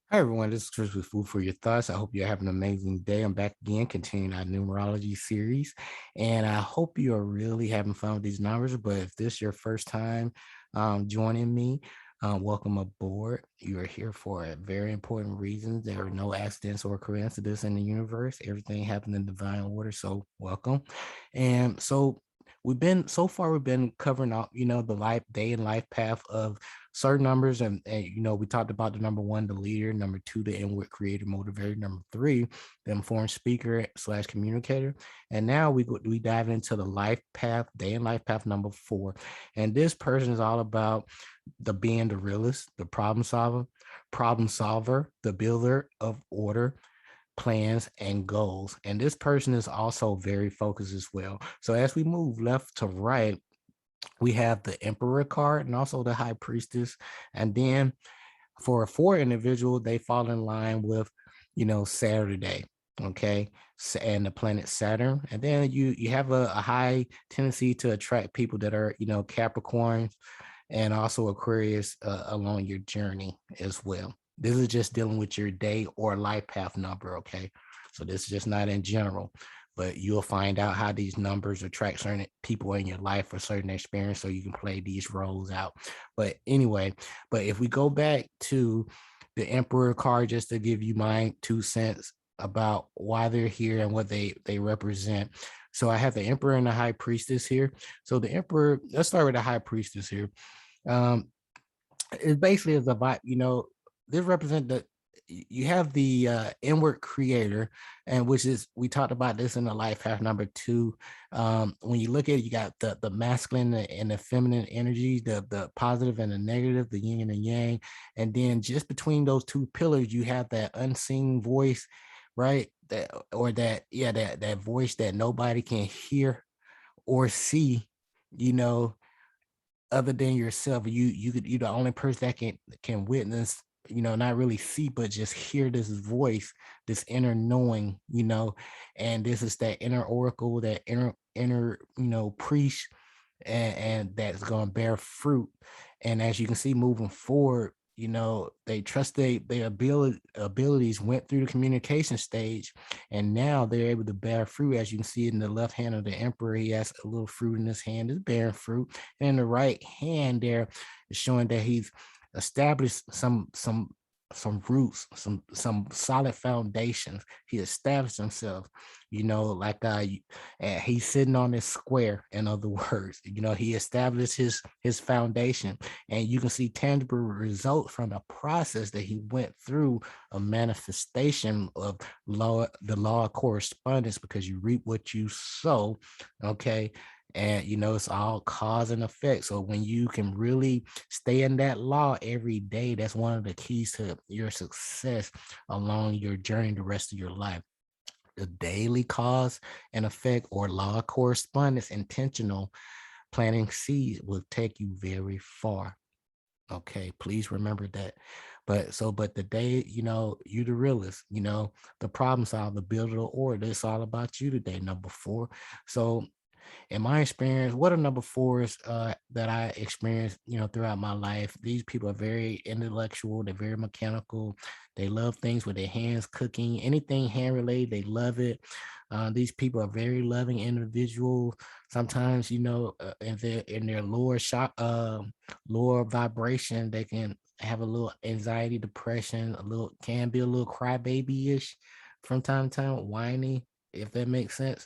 Hi everyone, this is Chris with Food for Your Thoughts. I hope you're having an amazing day. I'm back again, continuing our numerology series, and I hope you are really having fun with these numbers. But if this is your first time joining me, welcome aboard. You are here for a very important reason. There are no accidents or coincidences in the universe. Everything happens in divine order. So welcome. And so we've been covering out, the life day and life path of certain numbers, and we talked about the number one, the leader; number two, the inward creator motivator; number three, the informed speaker slash communicator. And now we dive into the life path, day and life path number four. And this person is all about the being the realist, the problem solver, the builder of order, plans, and goals. And this person is also very focused as well. So as we move left to right, we have the emperor card and also the high priestess. And then for a four individual, they fall in line with, Saturday. Okay. And the planet Saturn. And then you have a high tendency to attract people that are, Capricorn and also Aquarius along your journey as well. This is just dealing with your day or life path number. Okay. So this is just not in general, but you'll find out how these numbers attract certain people in your life for certain experience, so you can play these roles out. But anyway, but if we go back to the Emperor card, just to give you my 2 cents about why they're here and what they represent. So I have the Emperor and the High Priestess here. So the Emperor, let's start with the High Priestess here. Um, it basically is about, this represent the you have the inward creator, and which is, we talked about this in the life path number two. When you look at it, you got the masculine and the feminine energy, the positive and the negative, the yin and the yang. And then just between those two pillars, you have that unseen voice, right? That, or that, yeah, that voice that nobody can hear or see, you know other than yourself. You're the only person that can witness, not really see, but just hear this voice, this inner knowing, and this is that inner oracle, that inner priest, and that's going to bear fruit. And as you can see moving forward, they trust their abilities, went through the communication stage, and now they're able to bear fruit. As you can see in the left hand of the emperor, he has a little fruit in his hand, is bearing fruit. And in the right hand there is showing that he's established some roots, some solid foundations. He established himself, like and he's sitting on this square. In other words, he established his foundation, and you can see tangible results from the process that he went through, a manifestation of the law of correspondence, because you reap what you sow. Okay. And it's all cause and effect. So when you can really stay in that law every day, that's one of the keys to your success along your journey the rest of your life. The daily cause and effect, or law of correspondence, intentional planting seeds, will take you very far. Okay, please remember that. But the day, you the realist, the problem solver, the builder of order, it's all about you today, number four. So in my experience, what are number fours that I experienced, throughout my life? These people are very intellectual. They're very mechanical. They love things with their hands, cooking, anything hand related. They love it. These people are very loving individuals. Sometimes, in their lower vibration, they can have a little anxiety, depression, can be a little crybaby-ish from time to time, whiny, if that makes sense.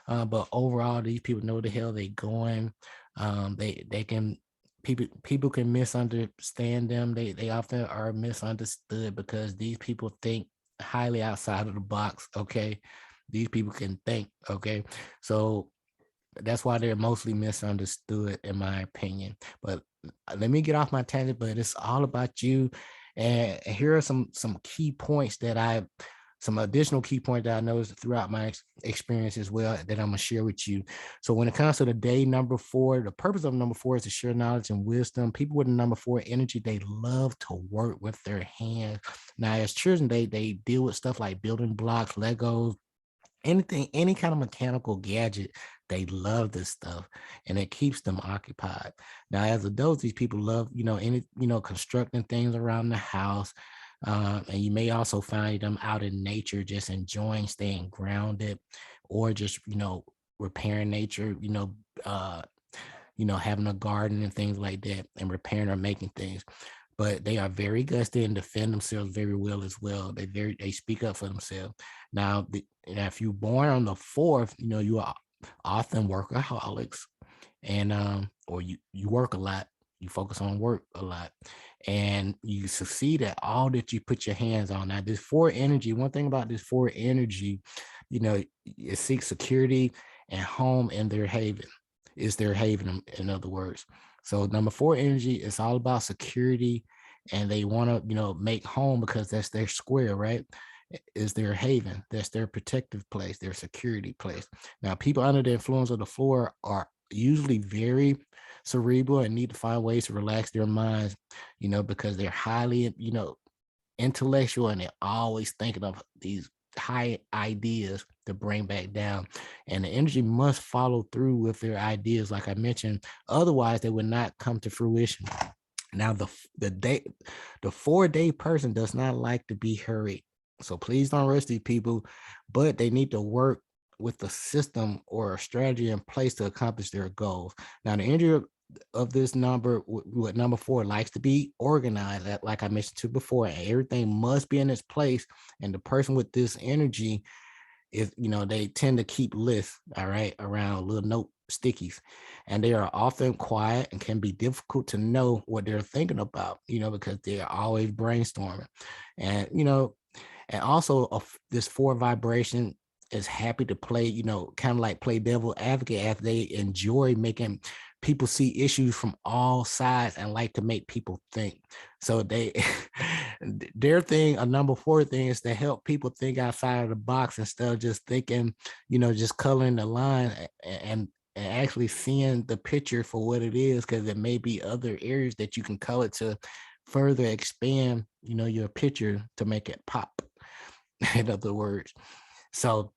But overall, these people know the hell they going. They can, people can misunderstand them. They often are misunderstood because these people think highly outside of the box. Okay, these people can think. Okay, so that's why they're mostly misunderstood, in my opinion. But let me get off my tangent. But it's all about you. And here are some key points that I some additional key points that I noticed throughout my experience as well, that I'm gonna share with you. So when it comes to the day number four, the purpose of number four is to share knowledge and wisdom. People with a number four energy, they love to work with their hands. Now, as children, they deal with stuff like building blocks, Legos, anything, any kind of mechanical gadget. They love this stuff, and it keeps them occupied. Now, as adults, these people love, constructing things around the house, And you may also find them out in nature, just enjoying staying grounded, or just, repairing nature, having a garden and things like that, and repairing or making things. But they are very gusty and defend themselves very well as well. They speak up for themselves. Now, if you're born on the fourth, you are often workaholics, and or you work a lot, you focus on work a lot, and you succeed at all that you put your hands on. Now, this four energy, one thing about this four energy, it seeks security and home in their haven. Is their haven, in other words. So number four energy is all about security, and they want to, make home, because that's their square, right? Is their haven. That's their protective place, their security place. Now, people under the influence of the floor are usually very cerebral and need to find ways to relax their minds, because they're highly, intellectual, and they're always thinking of these high ideas to bring back down. And the energy must follow through with their ideas, like I mentioned. Otherwise, they would not come to fruition. Now, the 4-day person does not like to be hurried. So please don't rush these people, but they need to work with a system or a strategy in place to accomplish their goals. Now, the energy of this number, what number 4 likes to be organized, like I mentioned to before, and everything must be in its place. And the person with this energy is, they tend to keep lists, all right, around little note stickies, and they are often quiet and can be difficult to know what they're thinking about, because they're always brainstorming. And and also this 4 vibration is happy to play, kind of like play devil advocate, as they enjoy making people see issues from all sides and like to make people think. So their thing, a number 4 thing, is to help people think outside of the box, instead of just thinking, just coloring the line and actually seeing the picture for what it is, because there may be other areas that you can color to further expand, your picture to make it pop. In other words. So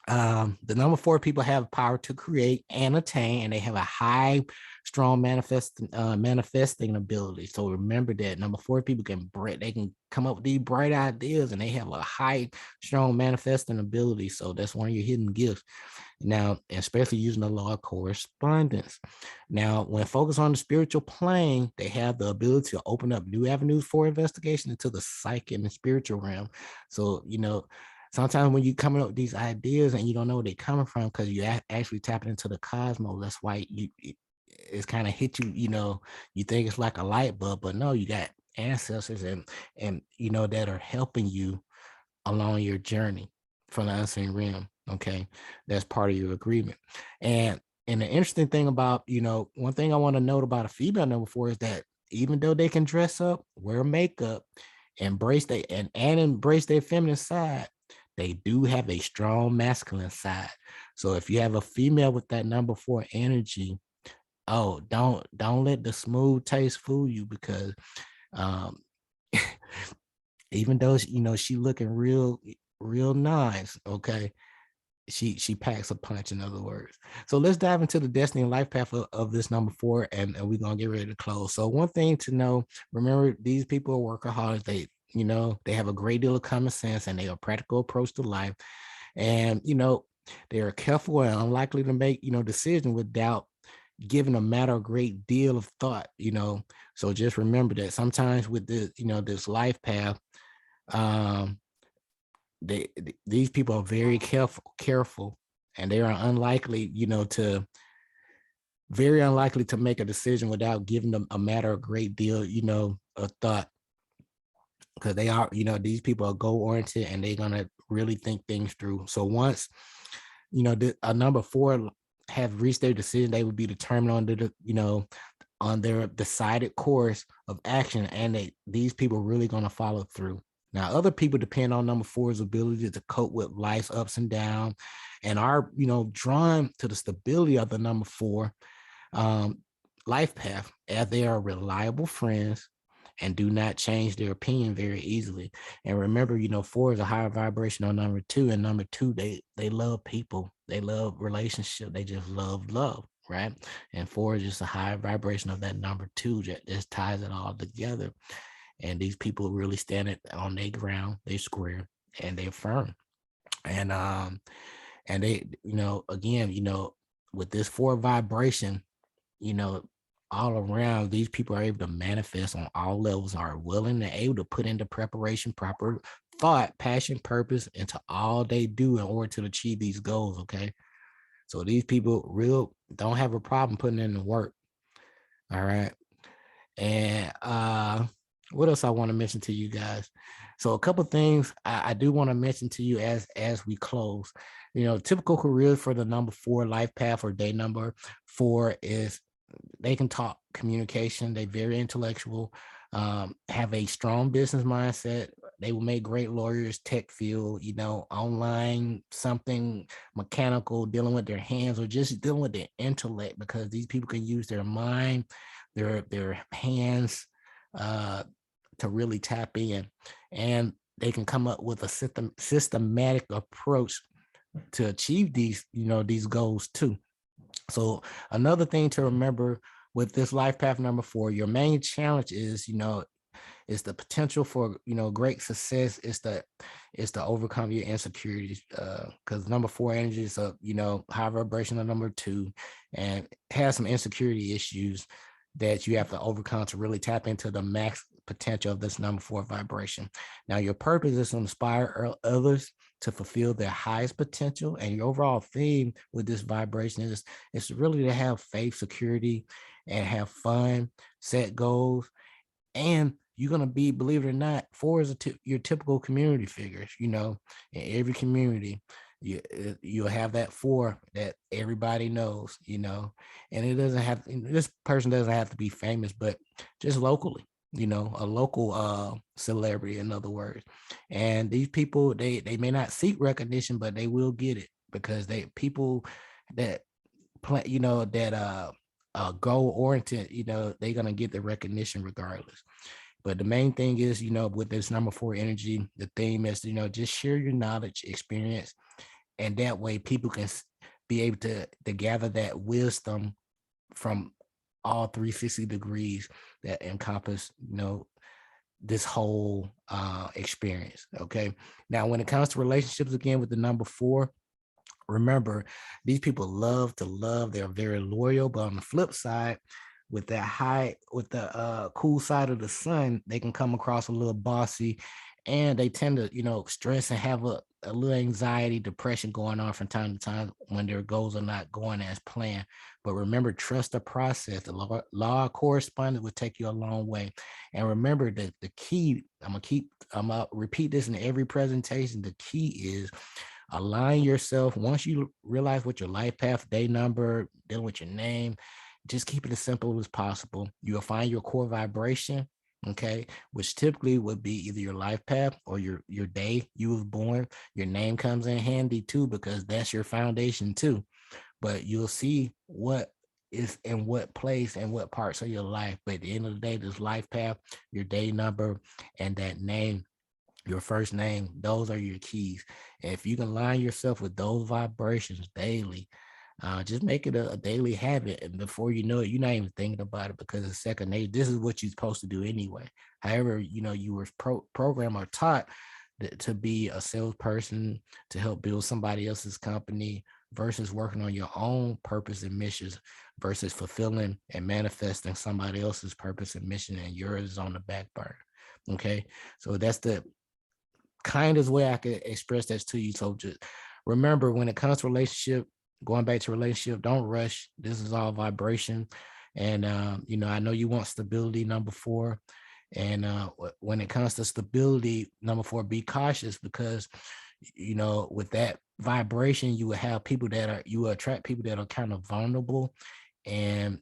the number 4 people have power to create and attain, and they have a high, strong manifesting ability. So remember that number 4 people they can come up with these bright ideas, and they have a high, strong manifesting ability. So that's one of your hidden gifts. Now, especially using the law of correspondence. Now, when focused on the spiritual plane, they have the ability to open up new avenues for investigation into the psyche and the spiritual realm. So, sometimes when you coming up with these ideas and you don't know where they're coming from, because you actually tapping into the cosmos, that's why it's kind of hit you, you think it's like a light bulb, but no, you got ancestors and that are helping you along your journey from the unseen realm. Okay, that's part of your agreement. And the interesting thing about, one thing I want to note about a female number 4 is that even though they can dress up, wear makeup, embrace their feminine side, they do have a strong masculine side. So if you have a female with that number 4 energy, oh, don't let the smooth taste fool you, because um even though she looking real nice, okay, she packs a punch, in other words. So let's dive into the destiny and life path of this number 4, and we're gonna get ready to close. So one thing to know, remember, these people are workaholics. They have a great deal of common sense, and they have a practical approach to life. And they are careful and unlikely to make decisions without giving a matter a great deal of thought. So just remember that sometimes with this this life path, um these people are very careful, and they are very unlikely to make a decision without giving them a matter a great deal of thought, because they are these people are goal oriented, and they're gonna really think things through. So once a number 4 have reached their decision, they would be determined on their decided course of action, and these people are really going to follow through. Now, other people depend on number 4's ability to cope with life's ups and downs, and are drawn to the stability of the number 4 life path, as they are reliable friends and do not change their opinion very easily. And remember, 4 is a higher vibration on number 2, and number 2, they love people, they love relationship, they just love, right? And 4 is just a higher vibration of that number 2 that just ties it all together. And these people really stand it on their ground, they square, and they firm. And they, again, with this 4 vibration, you know, all around, these people are able to manifest on all levels, are willing and able to put into preparation, proper thought, passion, purpose into all they do in order to achieve these goals. Okay. So these people real don't have a problem putting in the work. All right. And what else I want to mention to you guys? So a couple things I do want to mention to you as we close. Typical career for the number 4 life path or day number 4 is they can talk communication. They very intellectual, have a strong business mindset. They will make great lawyers, tech field, online, something mechanical, dealing with their hands or just dealing with their intellect, because these people can use their mind, their hands, to really tap in, and they can come up with a systematic approach to achieve these goals too. So another thing to remember with this life path number 4, your main challenge is the potential for great success. Is to overcome your insecurities, because number 4 energy is a high vibration of number 2 and has some insecurity issues that you have to overcome to really tap into the max potential of this number 4 vibration. Now, your purpose is to inspire others to fulfill their highest potential, and your overall theme with this vibration is really to have faith, security, and have fun, set goals. And you're going to be, believe it or not, 4 is your typical community figures. In every community you'll have that 4 that everybody knows, and it doesn't have, this person doesn't have to be famous, but just locally, a local celebrity, in other words. And these people, they may not seek recognition, but they will get it, because people that play, that goal oriented, they're gonna get the recognition regardless. But the main thing is, with this number 4 energy, the theme is, just share your knowledge, experience, and that way people can be able to gather that wisdom from all 360 degrees that encompass, this whole experience. Okay. Now, when it comes to relationships, again, with the number 4, remember, these people love to love. They're very loyal, but on the flip side, with the cool side of the sun, they can come across a little bossy, and they tend to, stress and have a little anxiety, depression going on from time to time when their goals are not going as planned. But remember, trust the process. The law of correspondence will take you a long way. And remember that the key, I'm gonna repeat this in every presentation. The key is align yourself. Once you realize what your life path, day number, dealing with your name, just keep it as simple as possible. You'll find your core vibration, okay, which typically would be either your life path or your day you was born. Your name comes in handy too, because that's your foundation too. But you'll see what is in what place and what parts of your life. But at the end of the day, this life path, your day number, and that name, your first name, those are your keys. And if you can line yourself with those vibrations daily, just make it a daily habit. And before you know it, you're not even thinking about it, because it's second nature. This is what you're supposed to do anyway. However, you were programmed or taught to be a salesperson, to help build somebody else's company, versus working on your own purpose and missions, versus fulfilling and manifesting somebody else's purpose and mission, and yours is on the back burner. Okay. So that's the kindest way I could express that to you. So just remember, when it comes to relationship, going back to relationship, don't rush. This is all vibration. And, I know you want stability, number 4. And when it comes to stability, number 4, be cautious, because, with that vibration, you will have people you will attract people that are kind of vulnerable, and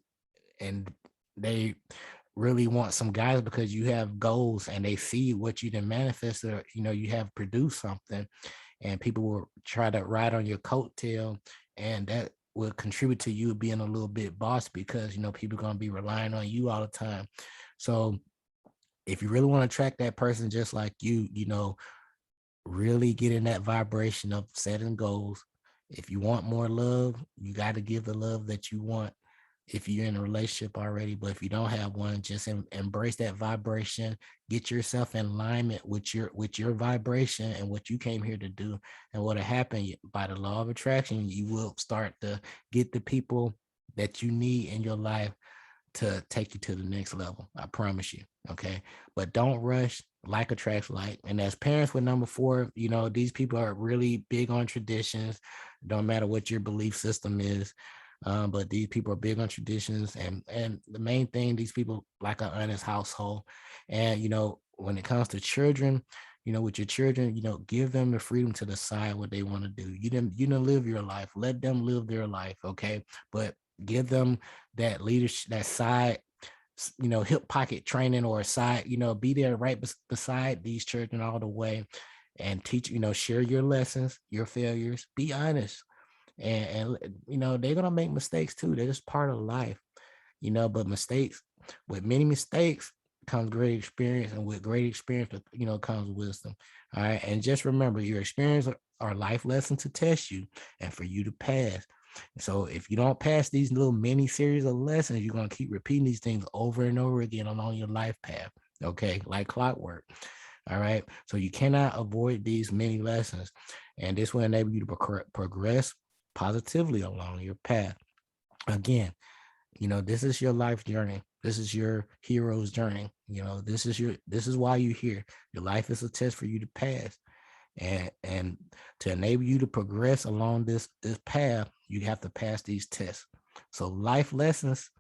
they really want some guys, because you have goals and they see what you didn't manifest, or you have produced something, and people will try to ride on your coattail, and that will contribute to you being a little bit boss, because people are going to be relying on you all the time. So if you really want to attract that person just like you, really get in that vibration of setting goals. If you want more love, you got to give the love that you want. if you're in a relationship already. But if you don't have one, just embrace that vibration, get yourself in alignment with your vibration and what you came here to do. And what'll happen by the law of attraction, you will start to get the people that you need in your life to take you to the next level. I promise you. Okay. But don't rush. Like attracts like. And as parents with number 4, these people are really big on traditions. Don't matter what your belief system is. But these people are big on traditions, and the main thing, these people like an honest household. And when it comes to children, with your children, give them the freedom to decide what they want to do. You didn't live your life. Let them live their life, okay? But give them that leadership, that side, hip pocket training, or a side, be there right beside these children all the way, and teach, share your lessons, your failures, be honest. And they're gonna make mistakes too. They're just part of life, but with many mistakes comes great experience, and with great experience, comes wisdom. All right. And just remember, your experience are life lessons to test you and for you to pass. So if you don't pass these little mini series of lessons, you're going to keep repeating these things over and over again along your life path. Okay. Like clockwork. All right. So you cannot avoid these many lessons. And this will enable you to progress positively along your path. Again, this is your life journey. This is your hero's journey. This is why you're here. Your life is a test for you to pass. And to enable you to progress along this path, you have to pass these tests. So life lessons,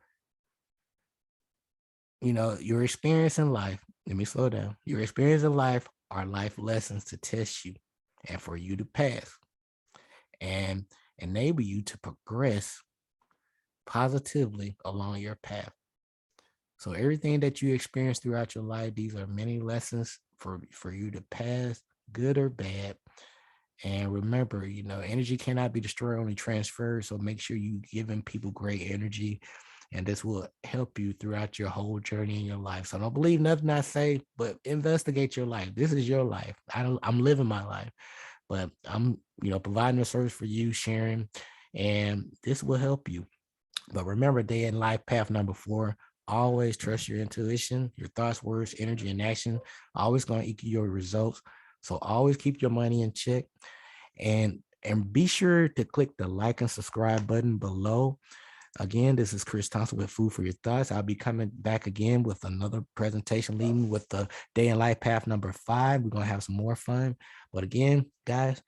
your experience in life, let me slow down. Your experience in life are life lessons to test you and for you to pass and enable you to progress positively along your path. So everything that you experience throughout your life, these are many lessons for you to pass, good or bad. And remember, energy cannot be destroyed, only transferred. So make sure you giving people great energy, and this will help you throughout your whole journey in your life. So don't believe nothing I say, but investigate your life. This is your life. I'm living my life, but I'm, providing a service for you, sharing, and this will help you. But remember, day in life path number 4, always trust your intuition, your thoughts, words, energy, and action. Always going to equal your results. So always keep your money in check, and be sure to click the like and subscribe button below. Again, this is Chris Thompson with Food for Your Thoughts. I'll be coming back again with another presentation leading with the day in life path number 5. We're going to have some more fun. But again, guys,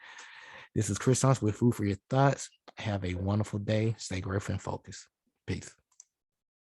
this is Chris Thompson with Food for Your Thoughts. Have a wonderful day. Stay grateful and focused. Peace.